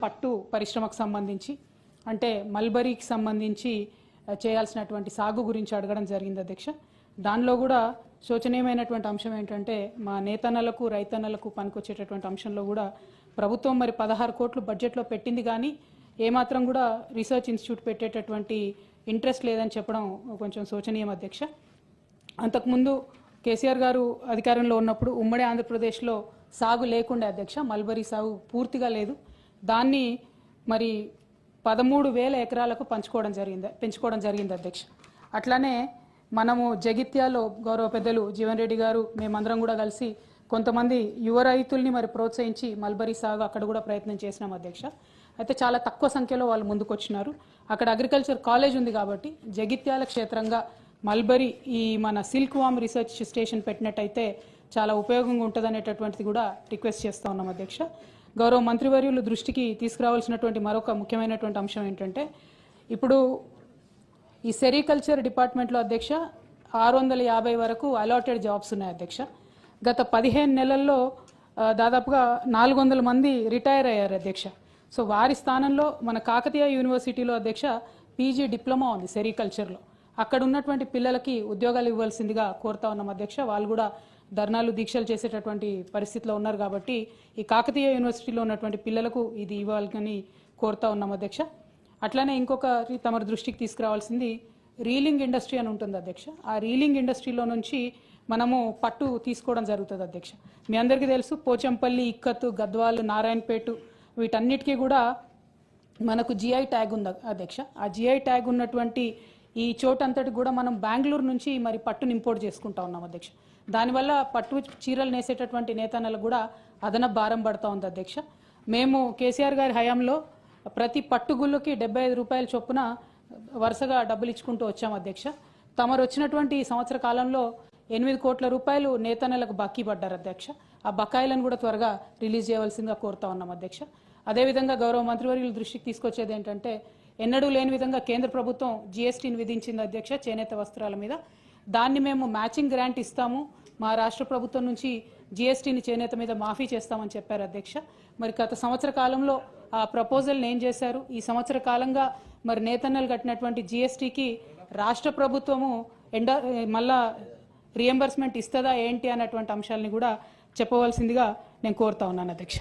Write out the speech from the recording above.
పట్టు పరిశ్రమకు సంబంధించి అంటే మల్బరీకి సంబంధించి చేయాల్సినటువంటి సాగు గురించి అడగడం జరిగింది అధ్యక్ష. దానిలో కూడా శోచనీయమైనటువంటి అంశం ఏంటంటే మా నేతన్నలకు రైతన్నలకు పనికొచ్చేటటువంటి అంశంలో కూడా ప్రభుత్వం మరి 16 కోట్లు బడ్జెట్లో పెట్టింది, కానీ ఏమాత్రం కూడా రీసెర్చ్ ఇన్స్టిట్యూట్ పెట్టేటటువంటి ఇంట్రెస్ట్ లేదని చెప్పడం కొంచెం శోచనీయం అధ్యక్ష. అంతకుముందు కేసీఆర్ గారు అధికారంలో ఉన్నప్పుడు ఉమ్మడి ఆంధ్రప్రదేశ్లో సాగు లేకుండే అధ్యక్ష, మల్బరీ సాగు పూర్తిగా లేదు. దాన్ని మరి 13,000 ఎకరాలకు పెంచుకోవడం జరిగింది అధ్యక్ష. అట్లానే మనము జగిత్యాలో గౌరవ పెద్దలు జీవన్ రెడ్డి గారు మేమందరం కూడా కలిసి కొంతమంది యువ రైతుల్ని మరి ప్రోత్సహించి మల్బరీ సాగు అక్కడ కూడా ప్రయత్నం చేసినాం అధ్యక్ష. అయితే చాలా తక్కువ సంఖ్యలో వాళ్ళు ముందుకు వచ్చినారు. అక్కడ అగ్రికల్చర్ కాలేజ్ ఉంది కాబట్టి జగిత్యాల క్షేత్రంగా మల్బరీ ఈ మన సిల్క్ వామ్ రీసెర్చ్ స్టేషన్ పెట్టినట్టయితే చాలా ఉపయోగంగా ఉంటుంది అనేటటువంటిది కూడా రిక్వెస్ట్ చేస్తూ ఉన్నాం అధ్యక్ష. గౌరవ మంత్రివర్యులు దృష్టికి తీసుకురావాల్సినటువంటి మరొక ముఖ్యమైనటువంటి అంశం ఏంటంటే ఇప్పుడు ఈ సెరికల్చర్ డిపార్ట్మెంట్లో అధ్యక్ష 650 వరకు అలాటెడ్ జాబ్స్ ఉన్నాయి అధ్యక్ష. గత 15 నెలల్లో దాదాపుగా 400 మంది రిటైర్ అయ్యారు అధ్యక్ష. సో వారి స్థానంలో మన కాకతీయ యూనివర్సిటీలో అధ్యక్ష పీజీ డిప్లొమా ఉంది సెరికల్చర్లో. అక్కడ ఉన్నటువంటి పిల్లలకి ఉద్యోగాలు ఇవ్వాల్సిందిగా కోరుతా ఉన్నాం అధ్యక్ష. వాళ్ళు కూడా ధర్నాలు దీక్షలు చేసేటటువంటి పరిస్థితిలో ఉన్నారు కాబట్టి ఈ కాకతీయ యూనివర్సిటీలో ఉన్నటువంటి పిల్లలకు ఇది ఇవ్వాలని కోరుతా ఉన్నాం అధ్యక్ష. అట్లానే ఇంకొక తమ దృష్టికి తీసుకురావాల్సింది రీలింగ్ ఇండస్ట్రీ అని ఉంటుంది అధ్యక్ష. ఆ రీలింగ్ ఇండస్ట్రీలో నుంచి మనము పట్టు తీసుకోవడం జరుగుతుంది అధ్యక్ష. మీ అందరికీ తెలుసు పోచంపల్లి, ఇక్కత్తు, గద్వాలు, నారాయణపేట వీటన్నిటికీ కూడా మనకు జిఐ ట్యాగ్ ఉంది అధ్యక్ష. ఆ జిఐ ట్యాగ్ ఉన్నటువంటి ఈ చోటంతటి కూడా మనం బెంగళూరు నుంచి మరి పట్టును ఇంపోర్ట్ చేసుకుంటా ఉన్నాం అధ్యక్ష. దానివల్ల పట్టు చీరలు నేసేటటువంటి నేతన్నలకు కూడా అదనపు భారం పడుతూ ఉంది అధ్యక్ష. మేము కేసీఆర్ గారి హయాంలో ప్రతి పట్టుగుళ్ళకి 75 రూపాయల చొప్పున వరుసగా డబ్బులు ఇచ్చుకుంటూ వచ్చాం అధ్యక్ష. తమరు వచ్చినటువంటి సంవత్సర కాలంలో 8 కోట్ల రూపాయలు నేతన్నలకు బాకీ పడ్డారు అధ్యక్ష. ఆ బకాయిలను కూడా త్వరగా రిలీజ్ చేయవలసిందిగా కోరుతా ఉన్నాం అధ్యక్ష. అదేవిధంగా గౌరవ మంత్రివర్యుల దృష్టికి తీసుకొచ్చేది ఏంటంటే ఎన్నడూ లేని విధంగా కేంద్ర ప్రభుత్వం జీఎస్టీని విధించింది అధ్యక్ష చేనేత వస్త్రాల మీద. దాన్ని మేము మ్యాచింగ్ గ్రాంట్ ఇస్తాము, మా రాష్ట్ర ప్రభుత్వం నుంచి జీఎస్టీని చేనేత మీద మాఫీ చేస్తామని చెప్పారు అధ్యక్ష. మరి గత సంవత్సర కాలంలో ఆ ప్రపోజల్ని ఏం చేశారు? ఈ సంవత్సర కాలంగా మరి నేతన్నలు కట్టినటువంటి జీఎస్టీకి రాష్ట్ర ప్రభుత్వము మళ్ళా రియంబర్స్మెంట్ ఇస్తుందా ఏంటి అన్నటువంటి అంశాలని కూడా చెప్పవలసిందిగా నేను కోరుతా ఉన్నాను అధ్యక్ష.